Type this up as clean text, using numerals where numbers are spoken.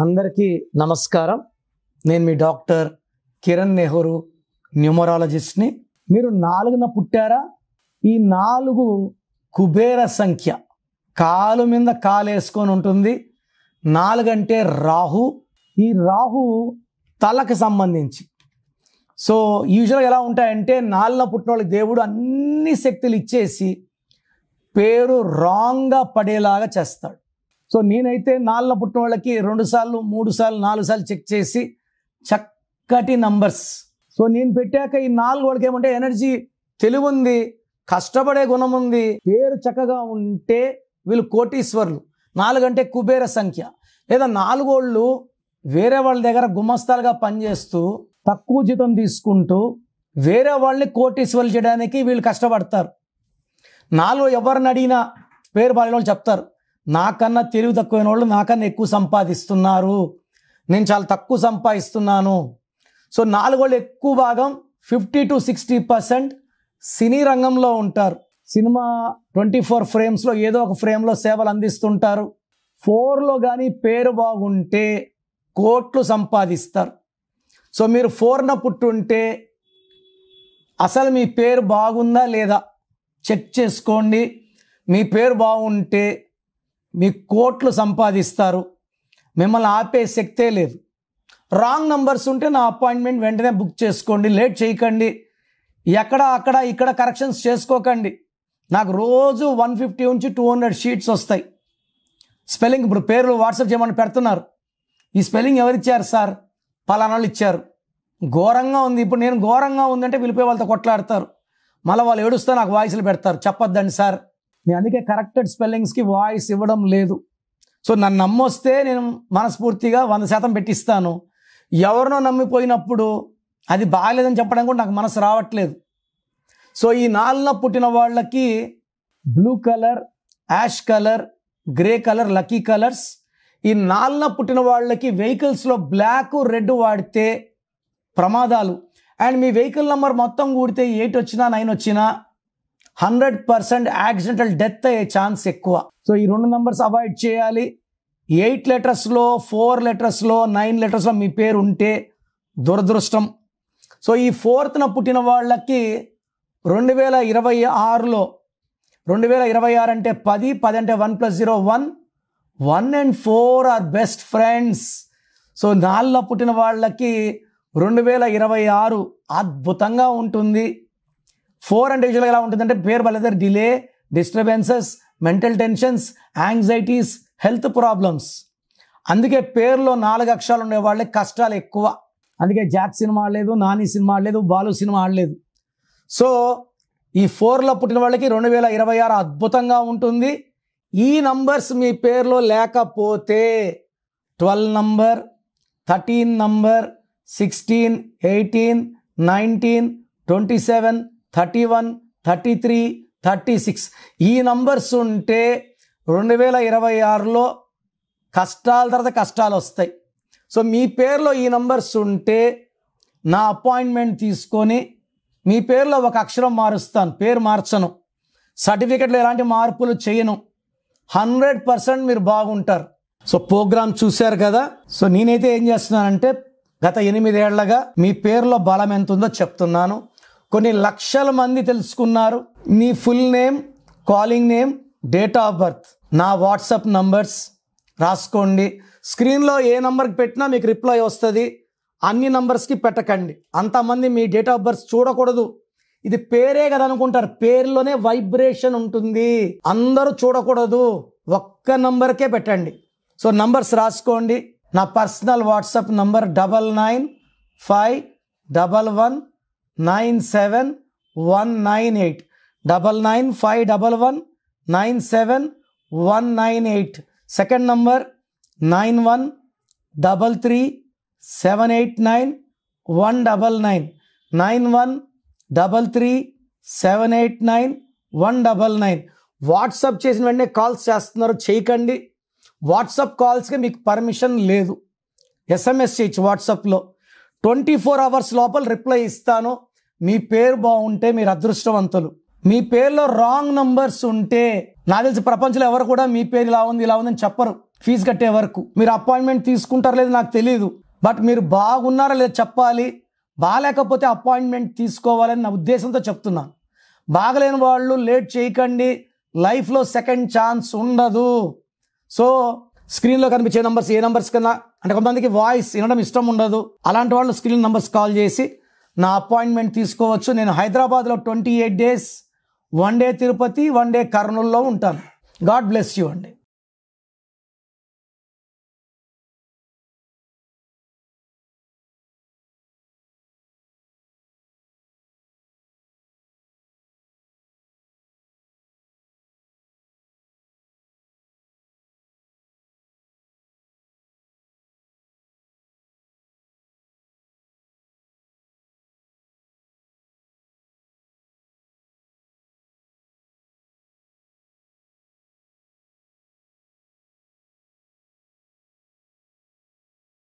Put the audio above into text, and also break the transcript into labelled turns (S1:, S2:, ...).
S1: అందరికీ నమస్కారం. నేను మీ డాక్టర్ కిరణ్ నెహ్రూ, న్యూమరాలజిస్ట్ని. మీరు 4న పుట్టారా? ఈ 4 కుబేర సంఖ్య. కాలు మీద కాలు వేసుకొని ఉంటుంది. 4 అంటే రాహు. ఈ రాహు తలకు సంబంధించి. సో యూజువల్గా ఎలా ఉంటాయంటే 4న పుట్టిన వాళ్ళకి దేవుడు అన్ని శక్తులు ఇచ్చేసి పేరు రాంగ్గా పడేలాగా చేస్తాడు. సో నేనైతే 4న పుట్టిన వాళ్ళకి 2 సార్లు 3 సార్లు 4 సార్లు చెక్ చేసి చక్కటి నంబర్స్. సో నేను పెట్టాక ఈ 4 వాళ్ళకి ఏమంటే ఎనర్జీ, తెలివి ఉంది, కష్టపడే గుణం ఉంది, పేరు చక్కగా ఉంటే వీళ్ళు కోటీశ్వర్లు. 4 అంటే కుబేర సంఖ్య. లేదా 4 వాళ్ళు వేరే వాళ్ళ దగ్గర గుమస్తాలుగా పనిచేస్తూ తక్కువ జీతం తీసుకుంటూ వేరే వాళ్ళని కోటీశ్వర్లు చేయడానికి వీళ్ళు కష్టపడతారు. 4 ఎవరిని అడిగినా పేరు బాలిన వాళ్ళు చెప్తారు, నాకన్నా తెలివి తక్కువైన వాళ్ళు నాకన్నా ఎక్కువ సంపాదిస్తున్నారు, నేను చాలా తక్కువ సంపాదిస్తున్నాను. సో 4 వాళ్ళు ఎక్కువ భాగం 50 to 60% సినీ రంగంలో ఉంటారు. సినిమా 24 ఫ్రేమ్స్లో ఏదో ఒక ఫ్రేమ్లో సేవలు అందిస్తుంటారు. 4లో కానీ పేరు బాగుంటే కోట్లు సంపాదిస్తారు. సో మీరు 4న పుట్టుంటే అసలు మీ పేరు బాగుందా లేదా చెక్ చేసుకోండి. మీ పేరు బాగుంటే మీ కోట్లు సంపాదిస్తారు. మిమ్మల్ని ఆపే శక్తే లేదు. రాంగ్ నంబర్స్ ఉంటే నా అపాయింట్మెంట్ వెంటనే బుక్ చేసుకోండి. లేట్ చేయకండి. ఇక్కడ కరెక్షన్స్ చేసుకోకండి. నాకు రోజు 150 నుంచి 200 షీట్స్ వస్తాయి. స్పెల్లింగ్ ఇప్పుడు పేర్లు వాట్సాప్ చేయమని పెడుతున్నారు. ఈ స్పెల్లింగ్ ఎవరిచ్చారు సార్? పలానా వాళ్ళు ఇచ్చారు. ఘోరంగా ఉంది. ఇప్పుడు నేను ఘోరంగా ఉందంటే వెళ్ళిపోయి వాళ్ళతో కొట్లాడతారు. మళ్ళీ వాళ్ళు ఏడుస్తే నాకు వాయిస్లు పెడతారు. చెప్పొద్దండి సార్. నేను అందుకే కరెక్టెడ్ స్పెల్లింగ్స్కి వాయిస్ ఇవ్వడం లేదు. సో నన్ను నమ్మొస్తే నేను మనస్ఫూర్తిగా 100% పెట్టిస్తాను. ఎవరినో నమ్మిపోయినప్పుడు అది బాగాలేదని చెప్పడానికి కూడా నాకు మనసు రావట్లేదు. సో ఈ 4న పుట్టిన వాళ్ళకి blue colour, ash colour, grey colour lucky colours. ఈ 4న పుట్టిన వాళ్ళకి వెహికల్స్లో బ్లాక్, రెడ్ వాడితే ప్రమాదాలు. అండ్ మీ వెహికల్ నెంబర్ మొత్తం కూడితే 8 వచ్చినా 9 వచ్చినా 100% యాక్సిడెంటల్ డెత్ అయ్యే ఛాన్స్ ఎక్కువ. సో ఈ 2 నంబర్స్ అవాయిడ్ చేయాలి. 8 లెటర్స్లో, 4 లెటర్స్లో, 9 లెటర్స్లో మీ పేరు ఉంటే దురదృష్టం. సో ఈ 4న పుట్టిన వాళ్ళకి 2026లో 2026 అంటే 10, 10 అంటే 1 + 0 1, 1 and 4 are best friends. So 4న పుట్టిన వాళ్ళకి 2026 అద్భుతంగా ఉంటుంది. 4 అంటే యూజువల్గా ఎలా ఉంటుందంటే పేరు బలైతే delay, disturbances, mental tensions, anxieties, health problems. అందుకే పేరులో 4 అక్షరాలు ఉండే వాళ్ళకి కష్టాలు ఎక్కువ. అందుకే జాక్ సినిమా ఆడలేదు, నాని సినిమా ఆడలేదు, బాలు సినిమా ఆడలేదు. సో ఈ 4లో పుట్టిన వాళ్ళకి 2026 అద్భుతంగా ఉంటుంది. ఈ నంబర్స్ మీ పేరులో లేకపోతే 12 నంబర్, 13 నంబర్, 16, 18, 19, 27, 31, 33, 36 ఈ నంబర్స్ ఉంటే 2026లో కష్టాల తర్వాత కష్టాలు వస్తాయి. సో మీ పేరులో ఈ నంబర్స్ ఉంటే నా అపాయింట్మెంట్ తీసుకొని మీ పేరులో ఒక అక్షరం మారుస్తాను. పేరు మార్చను, సర్టిఫికెట్లో ఎలాంటి మార్పులు చేయను. 100% మీరు బాగుంటారు. సో ప్రోగ్రామ్ చూశారు కదా. సో నేనైతే ఏం చేస్తున్నానంటే గత 8 ఏళ్లగా మీ పేరులో బలం ఎంత ఉందో చెప్తున్నాను. కొన్ని లక్షల మంది తెలుసుకున్నారు. మీ full name, calling name, date of birth, నా వాట్సాప్ నంబర్స్ రాసుకోండి. స్క్రీన్లో ఏ నంబర్కి పెట్టినా మీకు రిప్లై వస్తుంది. అన్ని నంబర్స్కి పెట్టకండి. అంతమంది మీ డేట్ ఆఫ్ బర్త్ చూడకూడదు. ఇది పేరే కదా అనుకుంటారు. పేరులోనే వైబ్రేషన్ ఉంటుంది. అందరూ చూడకూడదు. ఒక్క నంబర్కే పెట్టండి. సో నంబర్స్ రాసుకోండి. నా personal WhatsApp number 9951197198 9951197198. Second number 9133789199 9133789199. WhatsApp చేసిన వెంటనే కాల్స్ చేస్తున్నారు, చేయకండి. వాట్సాప్ కాల్స్కి మీకు పర్మిషన్ లేదు. SMS చేయొచ్చు వాట్సాప్లో. 24 hours లోపల రిప్లై ఇస్తాను. మీ పేరు బాగుంటే మీరు అదృష్టవంతులు. మీ పేరులో రాంగ్ నంబర్స్ ఉంటే నాకు తెలిసి ప్రపంచంలో ఎవరు కూడా మీ పేరు ఇలా ఉంది ఇలా ఉందని చెప్పరు. ఫీజు కట్టే వరకు. మీరు అపాయింట్మెంట్ తీసుకుంటారో లేదో నాకు తెలియదు, బట్ మీరు బాగున్నారా లేదో చెప్పాలి. బాగాలేకపోతే అపాయింట్మెంట్ తీసుకోవాలని నా ఉద్దేశంతో చెప్తున్నాను. బాగలేని వాళ్ళు లేట్ చేయకండి, లైఫ్లో సెకండ్ ఛాన్స్ ఉండదు. సో స్క్రీన్లో కనిపించే నంబర్స్ ఏ నంబర్స్ కన్నా, అంటే కొంతమందికి వాయిస్ వినడం ఇష్టం ఉండదు, అలాంటి వాళ్ళు స్క్రీన్ నంబర్స్ కాల్ చేసి నా అపాయింట్మెంట్ తీసుకోవచ్చు. నేను హైదరాబాద్లో 28 days 1 day తిరుపతి 1 day కర్నూలులో ఉంటాను. గాడ్ బ్లెస్ యూ అండి.